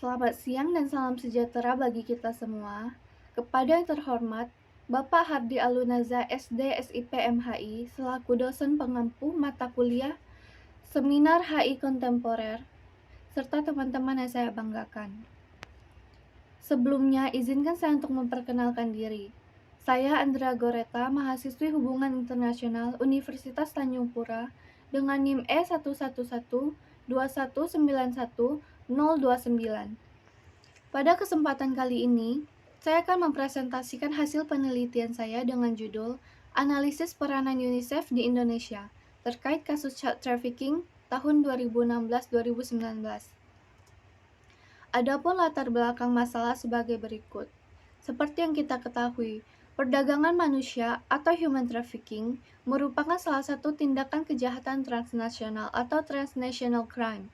Selamat siang dan salam sejahtera bagi kita semua. Kepada yang terhormat, Bapak Hardi Alunaza SD SIP MHI selaku dosen pengampu mata kuliah Seminar HI Kontemporer, serta teman-teman yang saya banggakan. Sebelumnya, izinkan saya untuk memperkenalkan diri. Saya Andra Goreta, mahasiswi Hubungan Internasional Universitas Tanjung Pura dengan NIM E1121219029. Pada kesempatan kali ini, saya akan mempresentasikan hasil penelitian saya dengan judul Analisis Peranan UNICEF di Indonesia terkait kasus child trafficking tahun 2016-2019. Adapun latar belakang masalah sebagai berikut. Seperti yang kita ketahui, perdagangan manusia atau human trafficking merupakan salah satu tindakan kejahatan transnasional atau transnational crime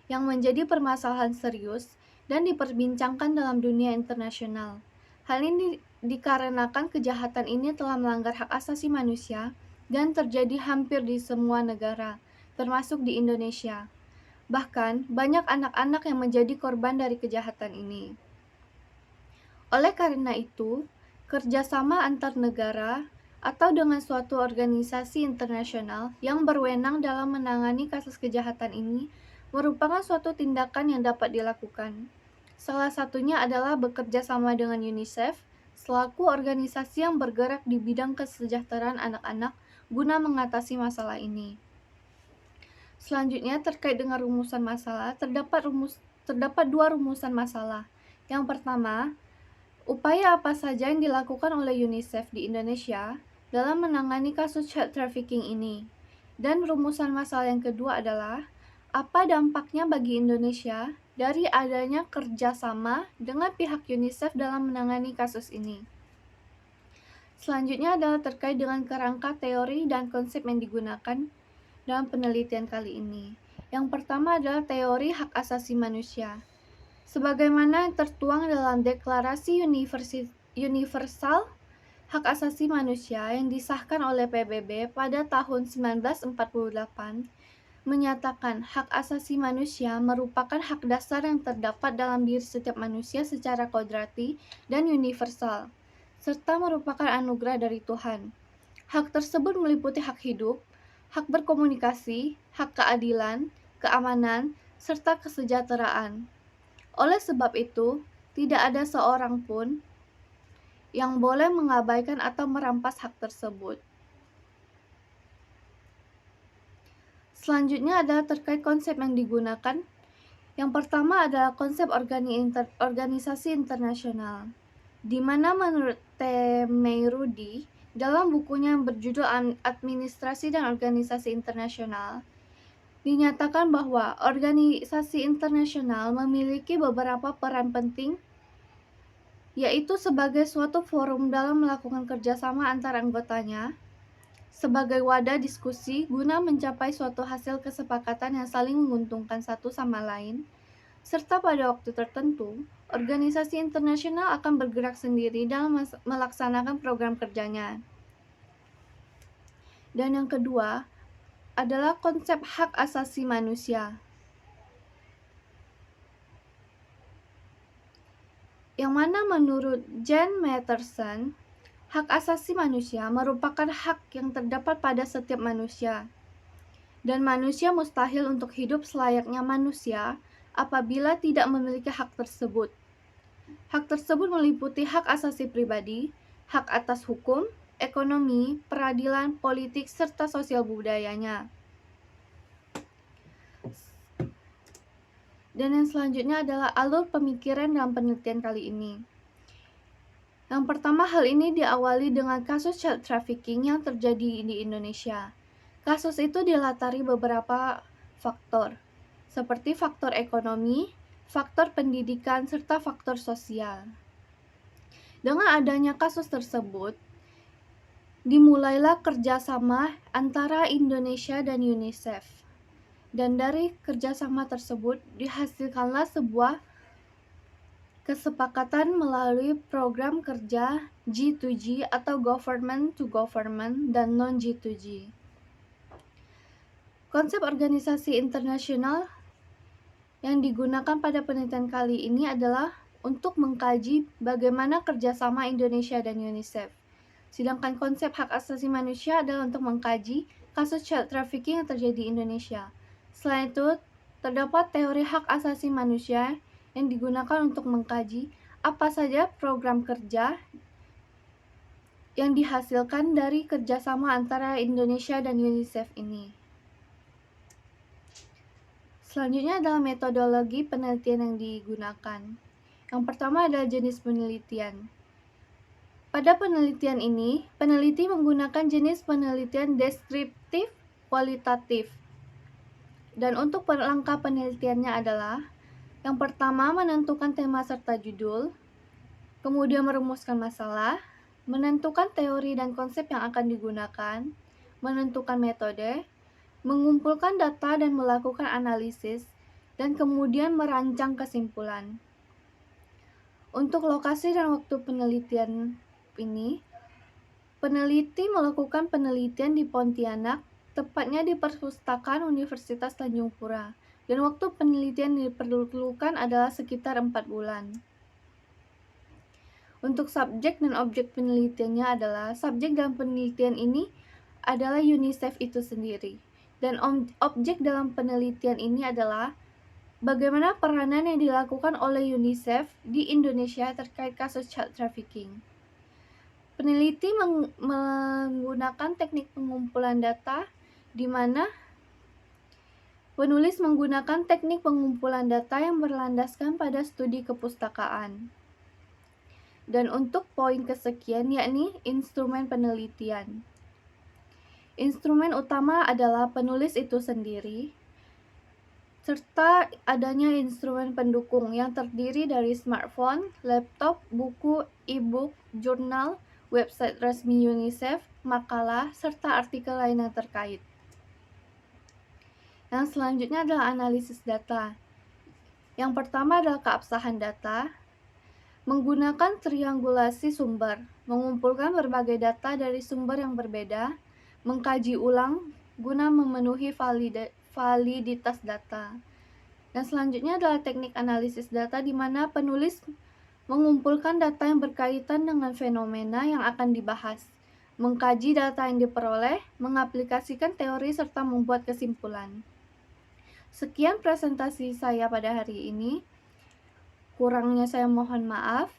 yang menjadi permasalahan serius dan diperbincangkan dalam dunia internasional. Hal ini dikarenakan kejahatan ini telah melanggar hak asasi manusia dan terjadi hampir di semua negara, termasuk di Indonesia. Bahkan, banyak anak-anak yang menjadi korban dari kejahatan ini. Oleh karena itu, kerjasama antar negara atau dengan suatu organisasi internasional yang berwenang dalam menangani kasus kejahatan ini merupakan suatu tindakan yang dapat dilakukan. Salah satunya adalah bekerja sama dengan UNICEF selaku organisasi yang bergerak di bidang kesejahteraan anak-anak guna mengatasi masalah ini. Selanjutnya, terkait dengan rumusan masalah, terdapat dua rumusan masalah. Yang pertama, upaya apa saja yang dilakukan oleh UNICEF di Indonesia dalam menangani kasus child trafficking ini? Dan rumusan masalah yang kedua adalah, apa dampaknya bagi Indonesia dari adanya kerjasama dengan pihak UNICEF dalam menangani kasus ini? Selanjutnya adalah terkait dengan kerangka teori dan konsep yang digunakan dalam penelitian kali ini. Yang pertama adalah teori hak asasi manusia. Sebagaimana tertuang dalam Deklarasi Universal Hak Asasi Manusia yang disahkan oleh PBB pada tahun 1948, menyatakan hak asasi manusia merupakan hak dasar yang terdapat dalam diri setiap manusia secara kodrati dan universal, serta merupakan anugerah dari Tuhan. Hak tersebut meliputi hak hidup, hak berkomunikasi, hak keadilan, keamanan, serta kesejahteraan. Oleh sebab itu, tidak ada seorang pun yang boleh mengabaikan atau merampas hak tersebut. Selanjutnya adalah terkait konsep yang digunakan. Yang pertama adalah konsep organisasi internasional, di mana menurut Temeirudi dalam bukunya yang berjudul Administrasi dan Organisasi Internasional, dinyatakan bahwa organisasi internasional memiliki beberapa peran penting, yaitu sebagai suatu forum dalam melakukan kerjasama antar anggotanya, sebagai wadah diskusi guna mencapai suatu hasil kesepakatan yang saling menguntungkan satu sama lain, serta pada waktu tertentu, organisasi internasional akan bergerak sendiri dalam melaksanakan program kerjanya. Dan yang kedua adalah konsep hak asasi manusia. Yang mana menurut Jan Matterson, hak asasi manusia merupakan hak yang terdapat pada setiap manusia. Dan manusia mustahil untuk hidup selayaknya manusia apabila tidak memiliki hak tersebut. Hak tersebut meliputi hak asasi pribadi, hak atas hukum, ekonomi, peradilan, politik, serta sosial budayanya. Dan yang selanjutnya adalah alur pemikiran dalam penelitian kali ini. Yang pertama, hal ini diawali dengan kasus child trafficking yang terjadi di Indonesia. Kasus itu dilatari beberapa faktor, seperti faktor ekonomi, faktor pendidikan, serta faktor sosial. Dengan adanya kasus tersebut, dimulailah kerjasama antara Indonesia dan UNICEF. Dan dari kerjasama tersebut dihasilkanlah sebuah kesepakatan melalui program kerja G2G atau Government to Government dan non-G2G. Konsep organisasi internasional yang digunakan pada penelitian kali ini adalah untuk mengkaji bagaimana kerjasama Indonesia dan UNICEF. Sedangkan konsep hak asasi manusia adalah untuk mengkaji kasus child trafficking yang terjadi di Indonesia. Selain itu, terdapat teori hak asasi manusia yang digunakan untuk mengkaji apa saja program kerja yang dihasilkan dari kerjasama antara Indonesia dan UNICEF ini. Selanjutnya adalah metodologi penelitian yang digunakan. Yang pertama adalah jenis penelitian. Pada penelitian ini, peneliti menggunakan jenis penelitian deskriptif kualitatif. Dan untuk pelengkap penelitiannya adalah yang pertama menentukan tema serta judul, kemudian merumuskan masalah, menentukan teori dan konsep yang akan digunakan, menentukan metode, mengumpulkan data dan melakukan analisis, dan kemudian merancang kesimpulan. Untuk lokasi dan waktu penelitian ini, peneliti melakukan penelitian di Pontianak, tepatnya di Perpustakaan Universitas Tanjung Pura, dan waktu penelitian diperlukan adalah sekitar 4 bulan. Untuk subjek dan objek penelitiannya adalah, subjek dalam penelitian ini adalah UNICEF itu sendiri. Dan objek dalam penelitian ini adalah bagaimana peranan yang dilakukan oleh UNICEF di Indonesia terkait kasus child trafficking. Peneliti menggunakan teknik pengumpulan data, di mana penulis menggunakan teknik pengumpulan data yang berlandaskan pada studi kepustakaan. Dan untuk poin kesekian, yakni instrumen penelitian. Instrumen utama adalah penulis itu sendiri, serta adanya instrumen pendukung yang terdiri dari smartphone, laptop, buku, e-book, jurnal, website resmi UNICEF, makalah, serta artikel lain yang terkait. Yang selanjutnya adalah analisis data. Yang pertama adalah keabsahan data, menggunakan triangulasi sumber, mengumpulkan berbagai data dari sumber yang berbeda, mengkaji ulang guna memenuhi validitas data. Dan selanjutnya adalah teknik analisis data, di mana penulis mengumpulkan data yang berkaitan dengan fenomena yang akan dibahas, mengkaji data yang diperoleh, mengaplikasikan teori, serta membuat kesimpulan. Sekian presentasi saya pada hari ini. Kurangnya saya mohon maaf.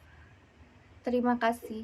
Terima kasih.